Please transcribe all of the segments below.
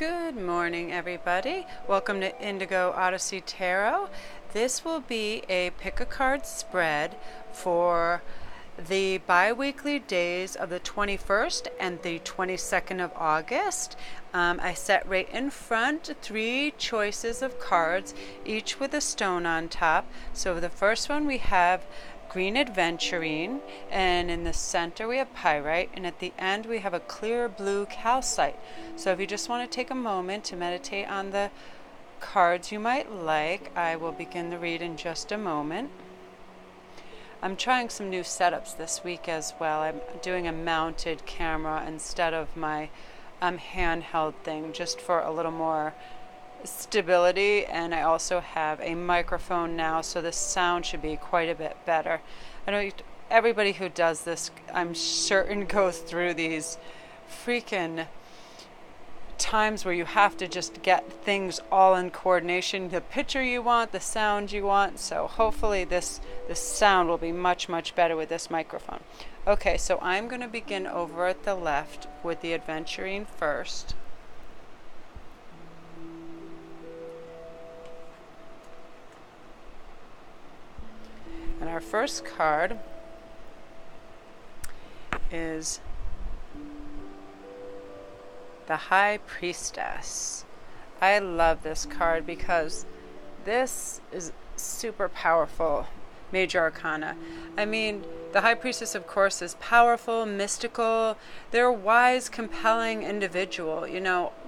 Good morning, everybody. Welcome to Indigo Odyssey Tarot. This will be a pick a card spread for the bi-weekly days of the 21st and the 22nd of August. I set right in front 3 choices of cards, each with a stone on top. So the first one we have green adventurine, and in the center we have pyrite, and at the end we have a clear blue calcite. So if you just want to take a moment to meditate on the cards you might like, I will begin the read in just a moment. I'm trying some new setups this week as well. I'm doing a mounted camera instead of my handheld thing, just for a little more stability, and I also have a microphone now, so the sound should be quite a bit better. I know everybody who does this, I'm certain, goes through these freaking times where you have to just get things all in coordination, the picture you want, the sound you want. So hopefully this sound will be much better with this microphone. Okay, so I'm going to begin over at the left with the adventurine first. And our first card is the High Priestess. I love this card because this is super powerful major arcana. I mean, the High Priestess, of course, is powerful, mystical. They're a wise, compelling individual,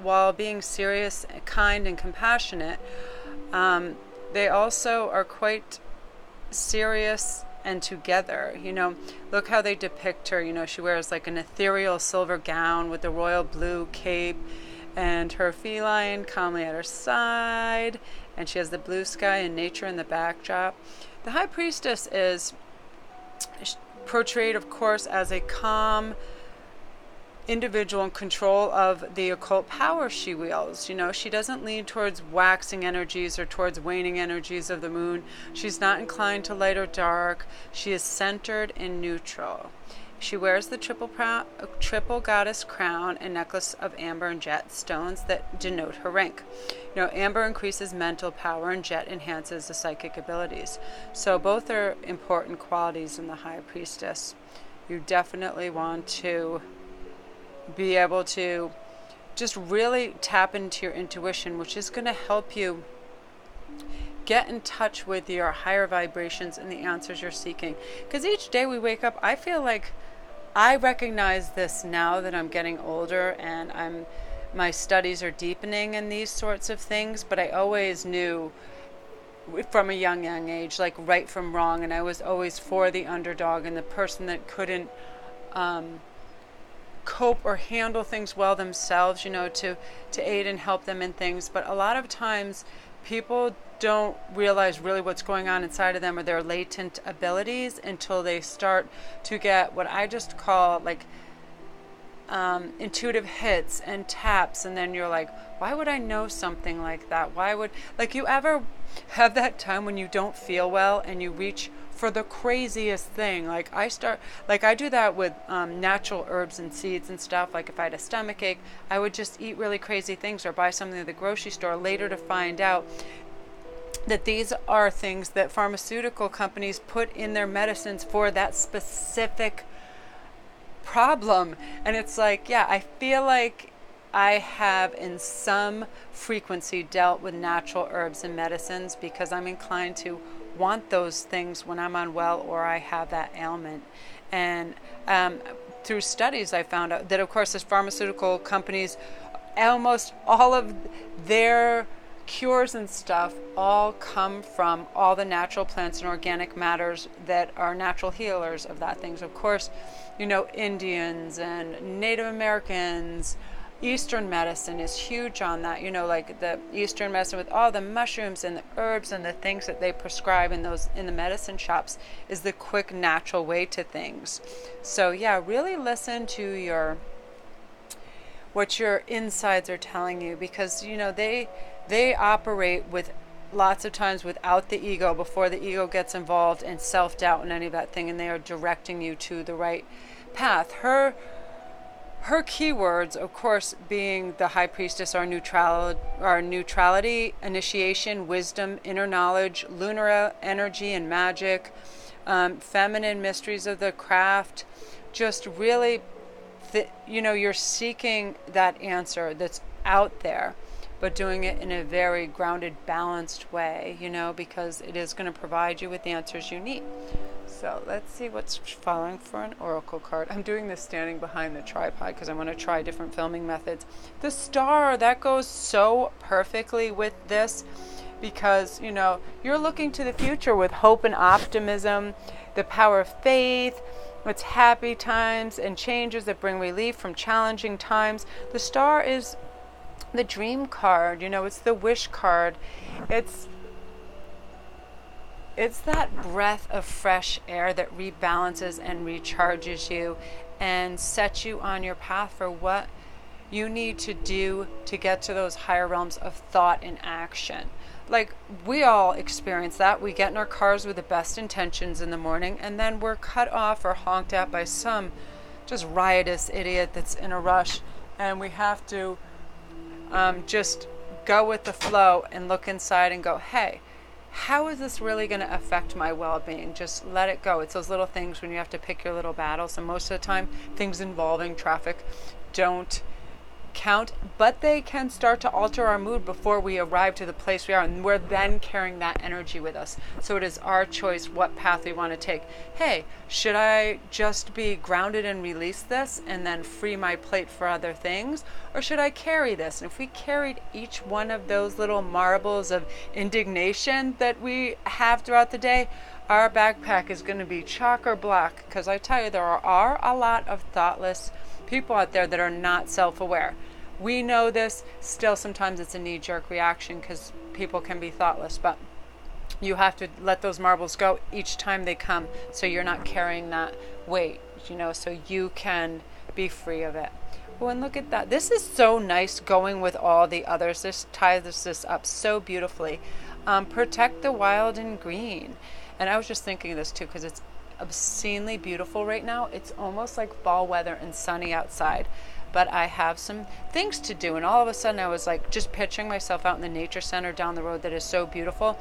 while being serious, kind, and compassionate. They also are quite serious and together. Look how they depict her. She wears like an ethereal silver gown with the royal blue cape and her feline calmly at her side, and she has the blue sky and nature in the backdrop. The High Priestess is portrayed, of course, as a calm individual in control of the occult power she wields. She doesn't lean towards waxing energies or towards waning energies of the moon. She's not inclined to light or dark. She is centered and neutral. She wears the triple goddess crown and necklace of amber and jet stones that denote her rank. Amber increases mental power and jet enhances the psychic abilities. So both are important qualities in the High Priestess. You definitely want to be able to just really tap into your intuition, which is going to help you get in touch with your higher vibrations and the answers you're seeking. Because each day we wake up, I feel like I recognize this now that I'm getting older and my studies are deepening in these sorts of things, but I always knew from a young age, like right from wrong, and I was always for the underdog and the person that couldn't cope or handle things well themselves, to aid and help them in things. But a lot of times people don't realize really what's going on inside of them or their latent abilities until they start to get what I just call like intuitive hits and taps, and then you're like, why would I know something like that? Why would, like, you ever have that time when you don't feel well and you reach for the craziest thing? I do that with natural herbs and seeds and stuff. Like if I had a stomach ache, I would just eat really crazy things or buy something at the grocery store, later to find out that these are things that pharmaceutical companies put in their medicines for that specific problem. And it's like, yeah, I feel like I have in some frequency dealt with natural herbs and medicines because I'm inclined to want those things when I'm unwell or I have that ailment. And through studies I found out that, of course, as pharmaceutical companies, almost all of their cures and stuff all come from all the natural plants and organic matters that are natural healers of that things. Of course, Indians and Native Americans, Eastern medicine is huge on that. Like the Eastern medicine with all the mushrooms and the herbs and the things that they prescribe in the medicine shops is the quick, natural way to things. So yeah, really listen to what your insides are telling you, because they operate with lots of times without the ego, before the ego gets involved, and self-doubt and any of that thing, and they are directing you to the right path. Her her keywords, of course, being the High Priestess, are neutrality, initiation, wisdom, inner knowledge, lunar energy and magic, feminine mysteries of the craft. Just really, you're seeking that answer that's out there, but doing it in a very grounded, balanced way, because it is going to provide you with the answers you need. So let's see what's following for an oracle card. I'm doing this standing behind the tripod because I want to try different filming methods. The star, that goes so perfectly with this because, you're looking to the future with hope and optimism, the power of faith. It's happy times and changes that bring relief from challenging times. The star is the dream card, it's the wish card. It's that breath of fresh air that rebalances and recharges you and sets you on your path for what you need to do to get to those higher realms of thought and action. Like, we all experience that. We get in our cars with the best intentions in the morning, and then we're cut off or honked at by some just riotous idiot that's in a rush, and we have to just go with the flow and look inside and go, hey, how is this really going to affect my well-being? Just let it go. It's those little things when you have to pick your little battles. And most of the time, things involving traffic don't count, but they can start to alter our mood before we arrive to the place we are. And we're then carrying that energy with us. So it is our choice what path we want to take. Hey, should I just be grounded and release this and then free my plate for other things? Or should I carry this? And if we carried each one of those little marbles of indignation that we have throughout the day, our backpack is going to be chalk or black. Because I tell you, there are a lot of thoughtless people out there that are not self-aware. We know this. Still, sometimes it's a knee-jerk reaction because people can be thoughtless. But you have to let those marbles go each time they come so you're not carrying that weight, so you can be free of it. Oh, and look at that. This is so nice going with all the others. This ties this up so beautifully. Protect the wild and green. And I was just thinking of this too because it's obscenely beautiful right now. It's almost like fall weather and sunny outside. But I have some things to do. And all of a sudden I was like just picturing myself out in the nature center down the road that is so beautiful.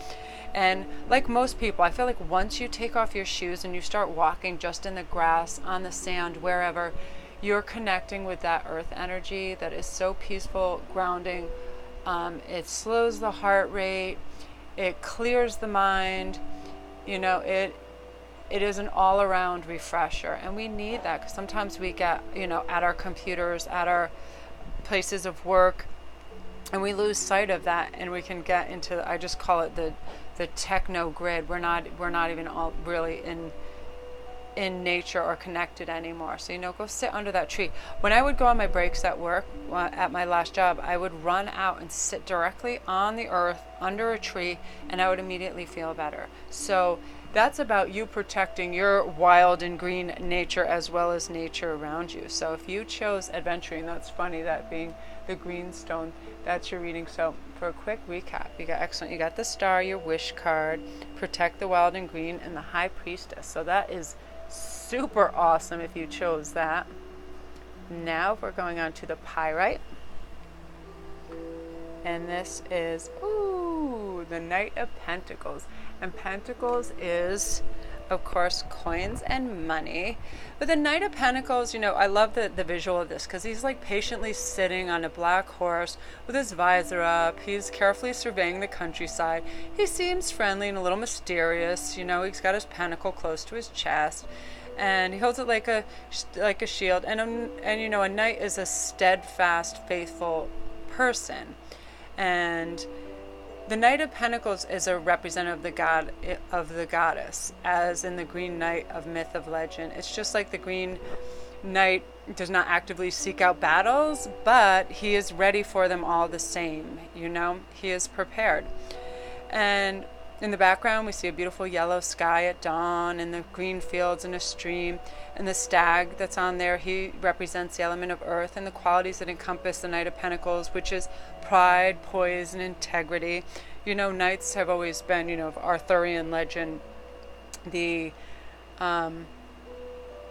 And like most people, I feel like once you take off your shoes and you start walking just in the grass, on the sand, wherever, you're connecting with that earth energy that is so peaceful, grounding. It slows the heart rate. It clears the mind. It is an all-around refresher, and we need that because sometimes we get, at our computers, at our places of work, and we lose sight of that, and we can get into, I just call it the techno grid. We're not even all really in nature or connected anymore. So, go sit under that tree. When I would go on my breaks at work, at my last job, I would run out and sit directly on the earth under a tree, and I would immediately feel better. So that's about you protecting your wild and green nature as well as nature around you. So if you chose adventuring, that's funny, that being the green stone, that's your reading. So for a quick recap, you got the star, your wish card, protect the wild and green, and the high priestess. So that is super awesome if you chose that. Now we're going on to the pyrite. And this is, the Knight of Pentacles. And Pentacles is, of course, coins and money. But the Knight of Pentacles, I love the visual of this because he's like patiently sitting on a black horse with his visor up. He's carefully surveying the countryside. He seems friendly and a little mysterious. He's got his pentacle close to his chest. And he holds it like a shield. And a knight is a steadfast, faithful person. And the Knight of Pentacles is a representative of the goddess, as in the Green Knight of myth of legend. It's just like the Green Knight does not actively seek out battles, but he is ready for them all the same. He is prepared. And in the background, we see a beautiful yellow sky at dawn and the green fields and a stream. And the stag that's on there, he represents the element of earth and the qualities that encompass the Knight of Pentacles, which is pride, poise, and integrity. Knights have always been, of Arthurian legend, the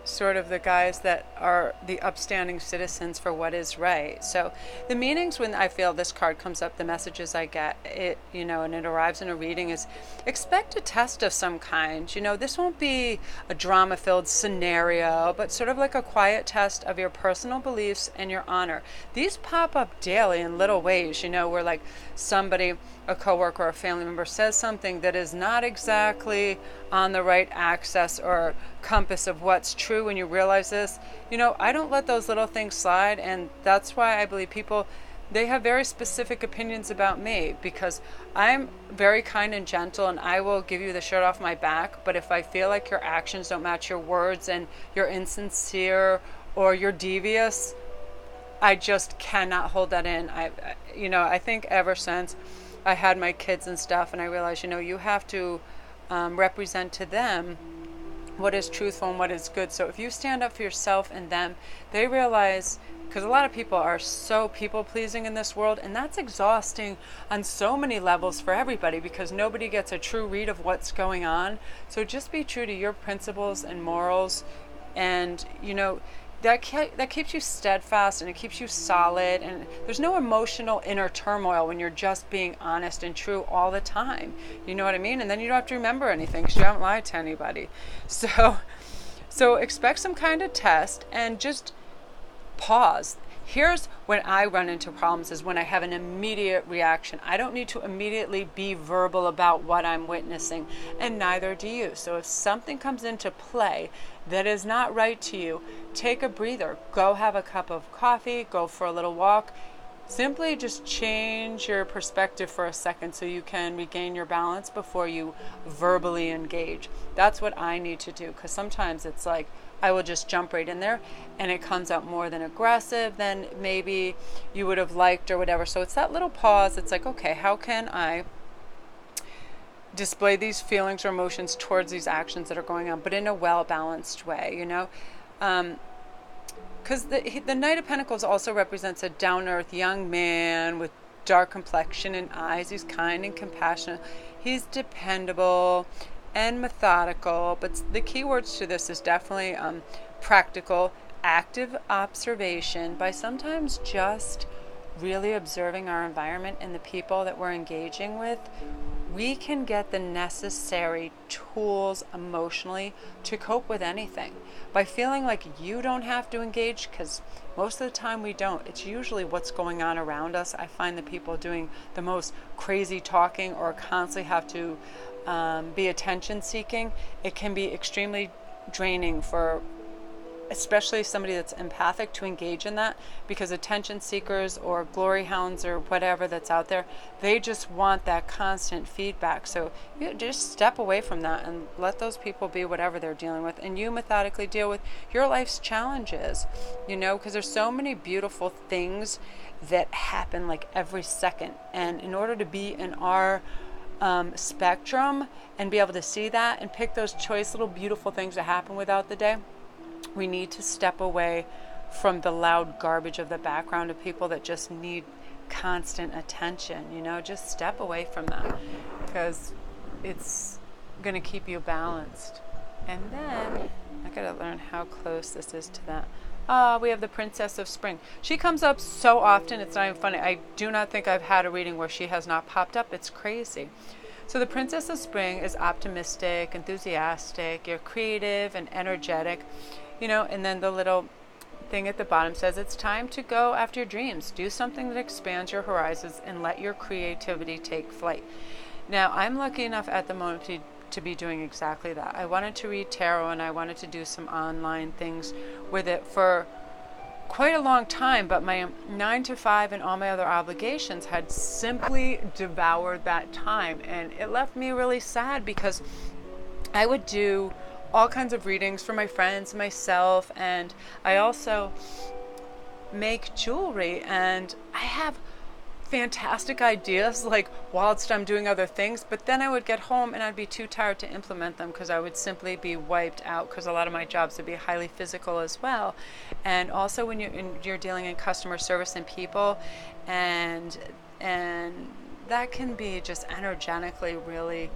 sort of the guys that are the upstanding citizens for what is right. So the meanings, when I feel this card comes up, the messages I get, it, you know, and it arrives in a reading, is expect a test of some kind. You know, this won't be a drama-filled scenario, but sort of like a quiet test of your personal beliefs and your honor. These pop up daily in little ways, you know, where like somebody, a coworker or a family member, says something that is not exactly on the right axis or compass of what's true. When you realize this, you know, I don't let those little things slide. And that's why I believe people, they have very specific opinions about me, because I'm very kind and gentle, and I will give you the shirt off my back. But if I feel like your actions don't match your words, and you're insincere or you're devious, I just cannot hold that in. You know, I think ever since I had my kids and stuff, and I realized, you know, you have to represent to them what is truthful and what is good. So if you stand up for yourself and them, they realize, because a lot of people are so people pleasing in this world, and that's exhausting on so many levels for everybody, because nobody gets a true read of what's going on. So just be true to your principles and morals, and you know, that keeps you steadfast, and it keeps you solid, and there's no emotional inner turmoil when you're just being honest and true all the time. You know what I mean? And then you don't have to remember anything because you haven't lied to anybody. So expect some kind of test, and just pause. Here's when I run into problems, is when I have an immediate reaction. I don't need to immediately be verbal about what I'm witnessing, and neither do you. So if something comes into play that is not right to you, take a breather. Go have a cup of coffee, go for a little walk. Simply just change your perspective for a second so you can regain your balance before you verbally engage. That's what I need to do, because sometimes it's like I will just jump right in there, and it comes out more than aggressive than maybe you would have liked or whatever. So it's that little pause. It's like, okay, how can I display these feelings or emotions towards these actions that are going on, but in a well-balanced way, you know? Because the Knight of Pentacles also represents a down-to-earth young man with dark complexion and eyes. He's kind and compassionate. He's dependable and methodical, but the key words to this is definitely practical, active observation. By sometimes just really observing our environment and the people that we're engaging with, we can get the necessary tools emotionally to cope with anything. By feeling like you don't have to engage, because most of the time we don't. It's usually what's going on around us. I find the people doing the most crazy talking or constantly have to be attention seeking. It can be extremely draining for especially somebody that's empathic to engage in that, because attention seekers or glory hounds or whatever that's out there, they just want that constant feedback. So you just step away from that and let those people be whatever they're dealing with, and you methodically deal with your life's challenges, you know, because there's so many beautiful things that happen like every second, and in order to be in our spectrum and be able to see that and pick those choice little beautiful things that happen without the day, we need to step away from the loud garbage of the background of people that just need constant attention. You know, just step away from that, because it's going to keep you balanced. And then I got to learn how close this is to that. We have the Princess of Spring. She comes up so often, it's not even funny. I do not think I've had a reading where she has not popped up. It's crazy. So the Princess of Spring is optimistic, enthusiastic, you're creative and energetic, you know, and then the little thing at the bottom says it's time to go after your dreams. Do something that expands your horizons and let your creativity take flight. Now, I'm lucky enough at the moment to be doing exactly that. I wanted to read tarot, and I wanted to do some online things with it for quite a long time, but my 9 to 5 and all my other obligations had simply devoured that time, and it left me really sad, because I would do all kinds of readings for my friends, myself, and I also make jewelry, and I have fantastic ideas like whilst I'm doing other things, but then I would get home and I'd be too tired to implement them, because I would simply be wiped out, because a lot of my jobs would be highly physical as well. And also when you're dealing in customer service and people, and that can be just energetically really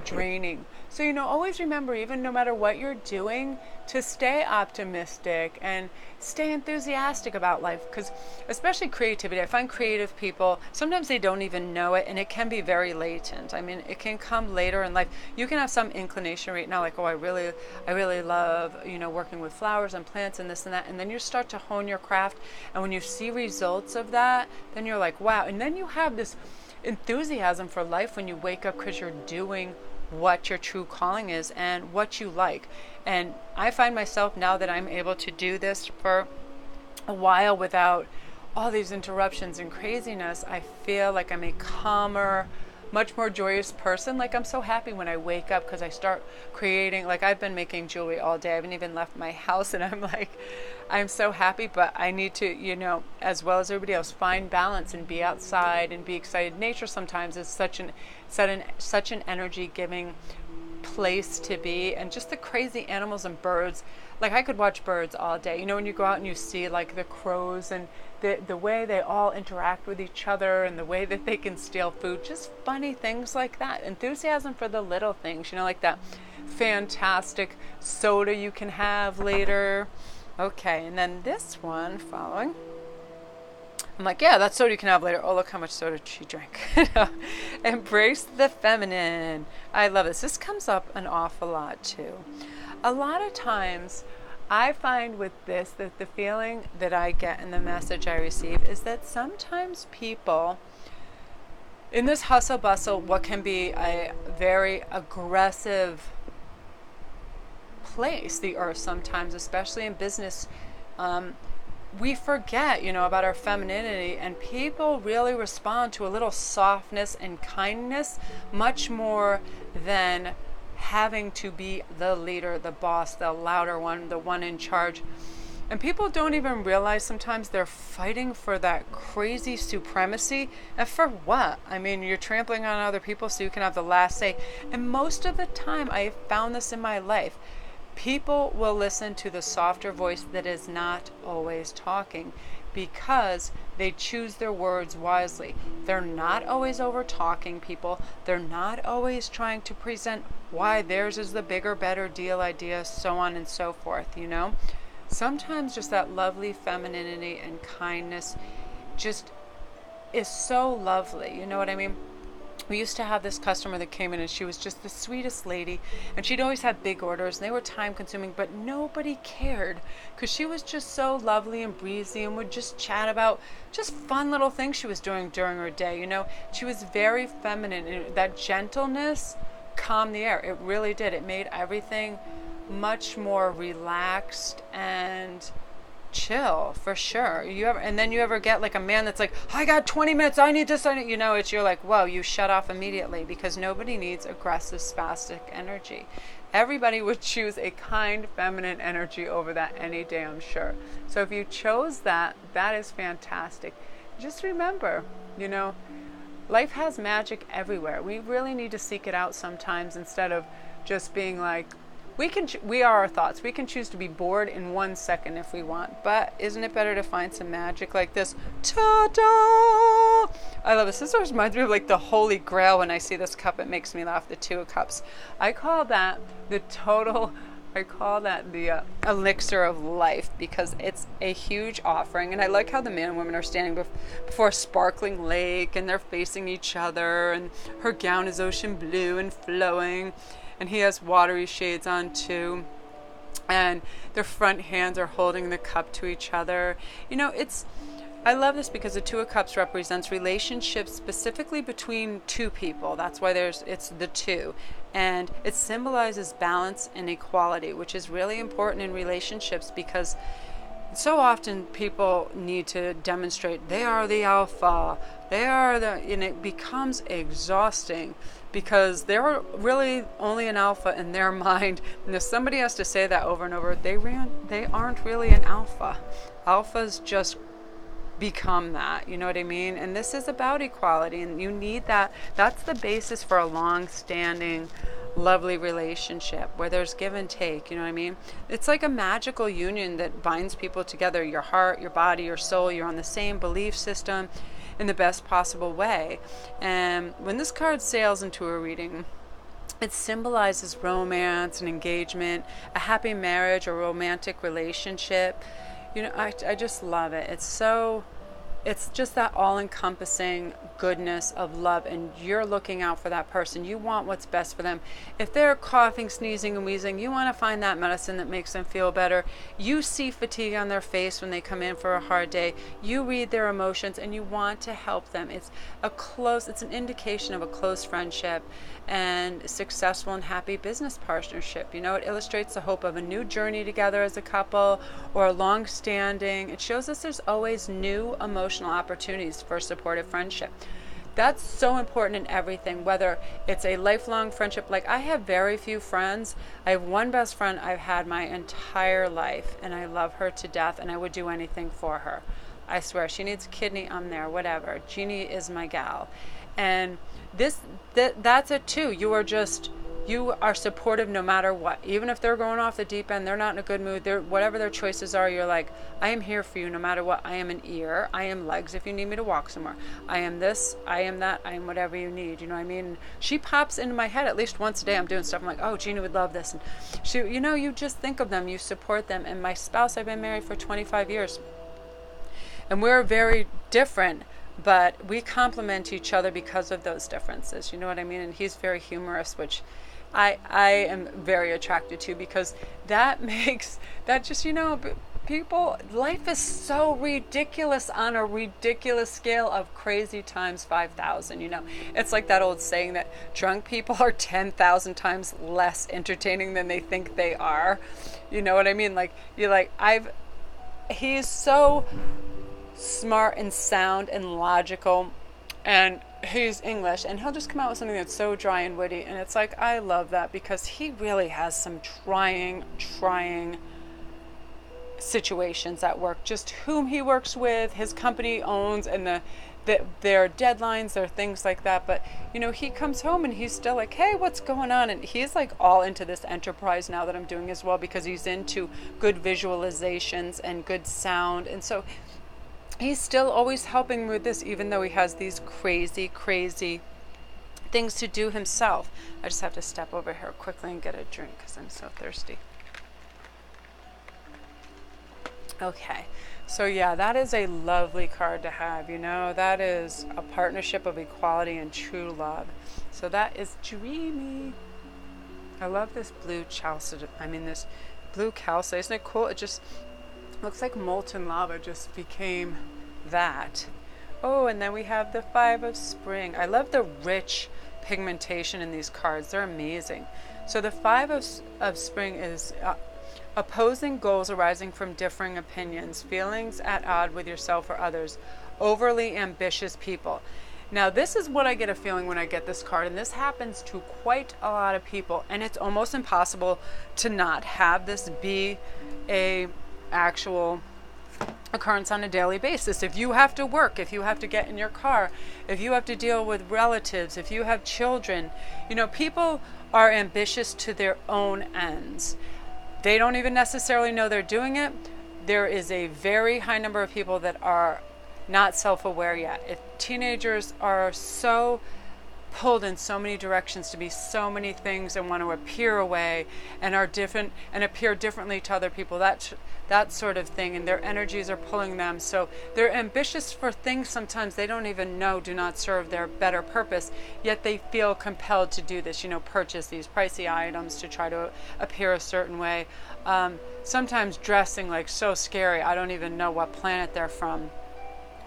draining. So, always remember, even no matter what you're doing, to stay optimistic and stay enthusiastic about life. Because, especially creativity, I find creative people, sometimes they don't even know it, and it can be very latent. I mean, it can come later in life. You can have some inclination right now, like, oh, I really love, working with flowers and plants and this and that. And then you start to hone your craft. And when you see results of that, then you're like, wow. And then you have this enthusiasm for life when you wake up because you're doing what your true calling is and what you like. And I find myself, now that I'm able to do this for a while without all these interruptions and craziness, I feel like I'm a calmer, much more joyous person. Like, I'm so happy when I wake up because I start creating. Like, I've been making jewelry all day. I haven't even left my house, and I'm like, I'm so happy, but I need to, as well as everybody else, find balance and be outside and be excited. Nature sometimes is such an energy-giving place to be, and just the crazy animals and birds. Like, I could watch birds all day. When you go out and you see like the crows and the way they all interact with each other and the way that they can steal food, just funny things like that. Enthusiasm for the little things, like that fantastic soda you can have later. Okay, and then this one following, I'm like, yeah, that's soda you can have later. Oh, look how much soda she drank. Embrace the feminine. I love this. This comes up an awful lot too. A lot of times I find with this that the feeling that I get and the message I receive is that sometimes people in this hustle bustle, what can be a very aggressive place, the earth sometimes, especially in business, we forget, about our femininity, and people really respond to a little softness and kindness much more than having to be the leader, the boss, the louder one, the one in charge. And people don't even realize sometimes they're fighting for that crazy supremacy. And for what? I mean, you're trampling on other people so you can have the last say. And most of the time, I have found this in my life, people will listen to the softer voice that is not always talking, because they choose their words wisely. They're not always over talking people. They're not always trying to present why theirs is the bigger, better deal idea, so on and so forth, Sometimes just that lovely femininity and kindness just is so lovely. You know what I mean? We used to have this customer that came in, and she was just the sweetest lady, and she'd always have big orders, and they were time consuming, but nobody cared because she was just so lovely and breezy and would just chat about just fun little things she was doing during her day. She was very feminine, and that gentleness calmed the air. It really did. It made everything much more relaxed and chill, for sure. And then you ever get like a man that's like, I got 20 minutes, I need this, you're like, whoa, you shut off immediately, because nobody needs aggressive, spastic energy. Everybody would choose a kind, feminine energy over that any day, I'm sure. So if you chose that, that is fantastic. Just remember, life has magic everywhere. We really need to seek it out sometimes, instead of just being like, we are our thoughts. We can choose to be bored in 1 second if we want, but isn't it better to find some magic like this? Ta-da! I love this. This reminds me of like the Holy Grail. When I see this cup, it makes me laugh. The Two of Cups. I call that the elixir of life, because it's a huge offering. And I like how the man and woman are standing before a sparkling lake, and they're facing each other, and her gown is ocean blue and flowing, and he has watery shades on too, and their front hands are holding the cup to each other. I love this because the Two of Cups represents relationships specifically between two people. That's why it's the two. And it symbolizes balance and equality, which is really important in relationships, because so often people need to demonstrate they are the alpha, and it becomes exhausting, because they're really only an alpha in their mind. And if somebody has to say that over and over, they aren't really an alpha. Alphas just become that, you know what I mean? And this is about equality, and you need that. That's the basis for a long-standing, lovely relationship where there's give and take, you know what I mean? It's like a magical union that binds people together, your heart, your body, your soul. You're on the same belief system in the best possible way. And when this card sails into a reading, it symbolizes romance and engagement, a happy marriage, a romantic relationship. You know, I just love it. It's just that all-encompassing goodness of love, and you're looking out for that person. You want what's best for them. If they're coughing, sneezing, and wheezing, you want to find that medicine that makes them feel better. You see fatigue on their face when they come in for a hard day. You read their emotions, and you want to help them. It's an indication of a close friendship and successful and happy business partnership. You know, it illustrates the hope of a new journey together as a couple, or a long-standing. It shows us there's always new emotional opportunities for supportive friendship. That's so important in everything, whether it's a lifelong friendship. Like, I have very few friends. I have one best friend I've had my entire life, and I love her to death, and I would do anything for her. I swear, she needs a kidney, I'm there, whatever. Jeannie is my gal. And that's it too. You are supportive no matter what. Even if they're going off the deep end, they're not in a good mood, whatever their choices are, you're like, I am here for you no matter what. I am an ear, I am legs if you need me to walk somewhere. I am this, I am that, I am whatever you need. You know what I mean? She pops into my head at least once a day. I'm doing stuff, I'm like, oh, Gina would love this. And she, you know, you just think of them, you support them. And my spouse, I've been married for 25 years. And we're very different, but we complement each other because of those differences. You know what I mean? And he's very humorous, which I am very attracted to, because that makes that just, you know, people, life is so ridiculous on a ridiculous scale of crazy times 5,000. You know, it's like that old saying that drunk people are 10,000 times less entertaining than they think they are. You know what I mean? Like, you're like, he's so smart and sound and logical, and he's English, and he'll just come out with something that's so dry and witty, and it's like, I love that, because he really has some trying situations at work, just whom he works with, his company owns, and their deadlines, their things like that. But you know, he comes home and he's still like, hey, what's going on? And he's like all into this enterprise now that I'm doing as well, because he's into good visualizations and good sound, and so he's still always helping with this, even though he has these crazy things to do himself. I just have to step over here quickly and get a drink because I'm so thirsty. Okay, so yeah, that is a lovely card to have. You know, that is a partnership of equality and true love. So that is dreamy. I love this blue chalcedony. I mean, this blue calcite. Isn't it cool? It just looks like molten lava just became that. Oh, and then we have the Five of Spring. I love the rich pigmentation in these cards. They're amazing. So the Five of Spring is opposing goals arising from differing opinions, feelings at odds with yourself or others, overly ambitious people. Now, this is what I get a feeling when I get this card, and this happens to quite a lot of people, and it's almost impossible to not have this be a actual occurrence on a daily basis. If you have to work, if you have to get in your car, if you have to deal with relatives, if you have children, you know, people are ambitious to their own ends. They don't even necessarily know they're doing it. There is a very high number of people that are not self-aware yet. If teenagers are so pulled in so many directions to be so many things and want to appear away and are different and appear differently to other people, that sort of thing, and their energies are pulling them. So they're ambitious for things sometimes they don't even know do not serve their better purpose, yet they feel compelled to do this, you know, purchase these pricey items to try to appear a certain way. Sometimes dressing like so scary, I don't even know what planet they're from,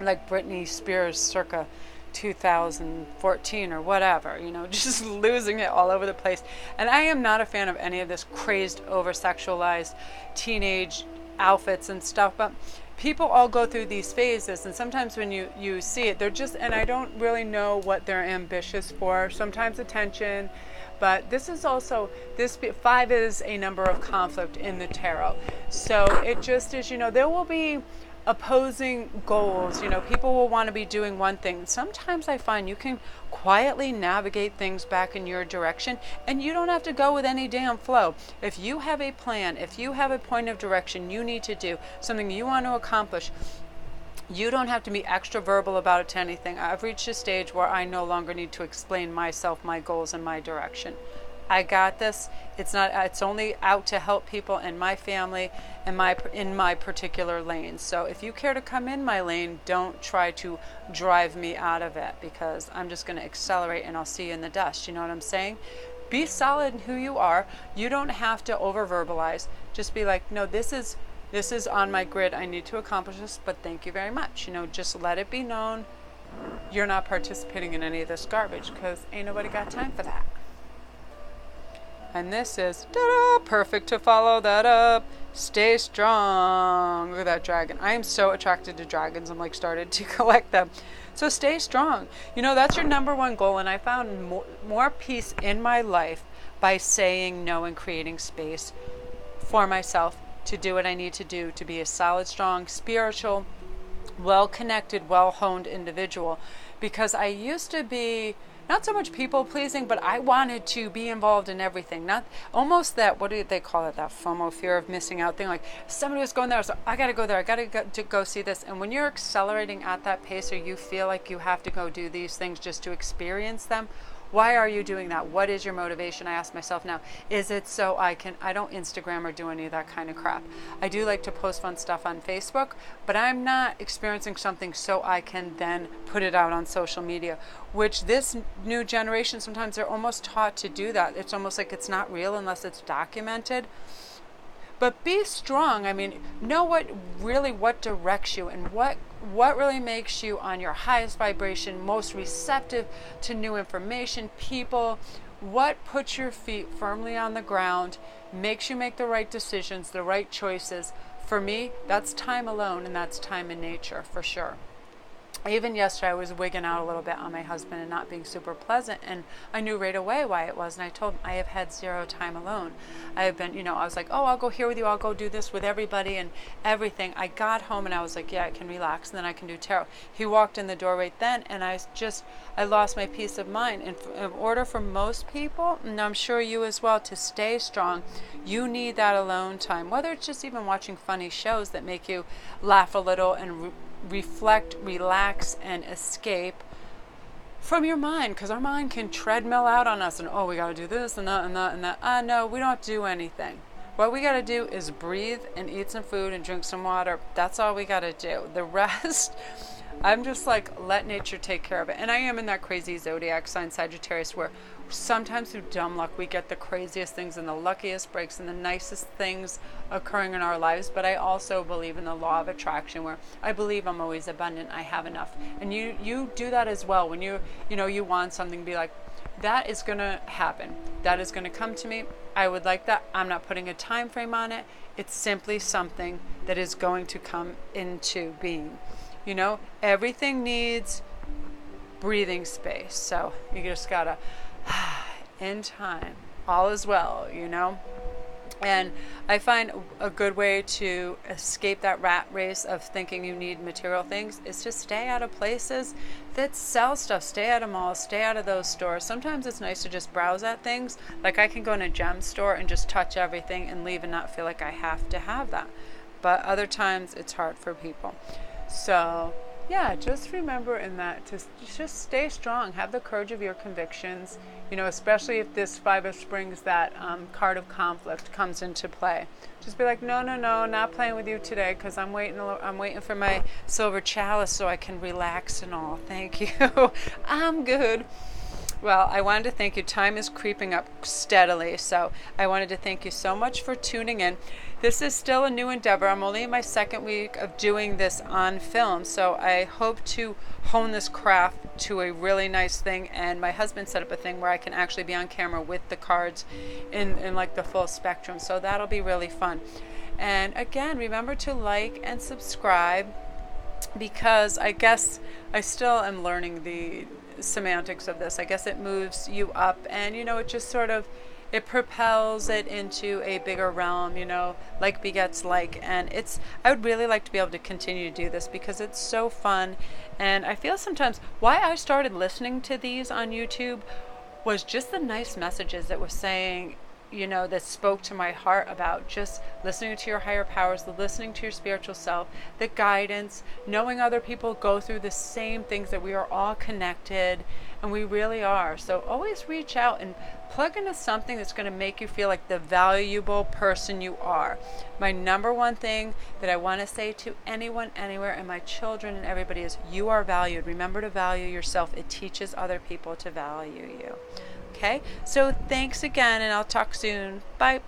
like Britney Spears circa 2014 or whatever, you know, just losing it all over the place. And I am not a fan of any of this crazed, over-sexualized teenage outfits and stuff, but people all go through these phases, and sometimes when you see it, they're just, and I don't really know what they're ambitious for, sometimes attention, but this is also, this 5 is a number of conflict in the tarot. So it just is, you know, there will be opposing goals. You know, people will want to be doing one thing. Sometimes I find you can quietly navigate things back in your direction, and you don't have to go with any damn flow. If you have a plan, if you have a point of direction you need to do, something you want to accomplish, you don't have to be extra verbal about it to anything. I've reached a stage where I no longer need to explain myself, my goals, and my direction. I got this. It's only out to help people in my family and in my particular lane. So if you care to come in my lane, don't try to drive me out of it, because I'm just going to accelerate and I'll see you in the dust. You know what I'm saying? Be solid in who you are. You don't have to over verbalize. Just be like, no, this is on my grid. I need to accomplish this, but thank you very much. Just let it be known you're not participating in any of this garbage, because ain't nobody got time for that. And this is perfect to follow that up. Stay strong. Look at that dragon. I am so attracted to dragons. I'm like started to collect them. So stay strong. That's your number one goal. And I found more peace in my life by saying no and creating space for myself to do what I need to do to be a solid, strong, spiritual, well-connected, well-honed individual. Because I used to be not so much people pleasing, but I wanted to be involved in everything. Not almost that, what do they call it? That FOMO, fear of missing out thing. Like somebody was going there, so I got to go there. I got to go see this. And when you're accelerating at that pace, or you feel like you have to go do these things just to experience them, why are you doing that? What is your motivation? I ask myself now. Is it so I don't Instagram or do any of that kind of crap. I do like to post fun stuff on Facebook, but I'm not experiencing something so I can then put it out on social media, which this new generation, sometimes they're almost taught to do that. It's almost like it's not real unless it's documented. But be strong. Know what directs you, and what really makes you on your highest vibration, most receptive to new information, people, what puts your feet firmly on the ground, makes you make the right decisions, the right choices. For me, that's time alone, and that's time in nature, for sure. Even yesterday, I was wigging out a little bit on my husband and not being super pleasant, and I knew right away why it was, and I told him I have had zero time alone. I have been, I was like, oh, I'll go here with you, I'll go do this with everybody and everything. I got home and I was like, yeah, I can relax, and then I can do tarot. He walked in the door right then, and I lost my peace of mind. And in order for most people, and I'm sure you as well, to stay strong, you need that alone time, whether it's just even watching funny shows that make you laugh a little and reflect, relax, and escape from your mind, because our mind can treadmill out on us and, oh, we got to do this and that and that and that. No, we don't do anything. What we got to do is breathe and eat some food and drink some water. That's all we got to do. The rest, I'm just like, let nature take care of it. And I am in that crazy zodiac sign, Sagittarius, where sometimes through dumb luck we get the craziest things and the luckiest breaks and the nicest things occurring in our lives. But I also believe in the law of attraction, where I believe I'm always abundant, I have enough. And you do that as well. When you want something, be like, that is going to happen, that is going to come to me, I would like that. I'm not putting a time frame on it. It's simply something that is going to come into being. Everything needs breathing space. So you just gotta, in time, all is well, And I find a good way to escape that rat race of thinking you need material things is to stay out of places that sell stuff. Stay out of malls, stay out of those stores. Sometimes it's nice to just browse at things. Like I can go in a gem store and just touch everything and leave and not feel like I have to have that. But other times it's hard for people. So yeah, just remember in that to just stay strong, have the courage of your convictions, especially if this Five of Springs, that card of conflict, comes into play. Just be like, no, not playing with you today, because I'm waiting for my silver chalice so I can relax and all. Thank you. I'm good. Well, I wanted to thank you. Time is creeping up steadily, so I wanted to thank you so much for tuning in. This is still a new endeavor. I'm only in my second week of doing this on film, so I hope to hone this craft to a really nice thing. And my husband set up a thing where I can actually be on camera with the cards in like the full spectrum, so that'll be really fun. And again, remember to like and subscribe, because I guess I still am learning the semantics of this. I guess it moves you up, and it just sort of, it propels it into a bigger realm, like begets like. And I would really like to be able to continue to do this, because it's so fun. And I feel sometimes why I started listening to these on YouTube was just the nice messages that were saying, that spoke to my heart about just listening to your higher powers, listening to your spiritual self, the guidance, knowing other people go through the same things, that we are all connected, and we really are. So always reach out and plug into something that's going to make you feel like the valuable person you are. My number one thing that I want to say to anyone, anywhere, and my children and everybody is, you are valued. Remember to value yourself. It teaches other people to value you. Okay, so thanks again, and I'll talk soon. Bye.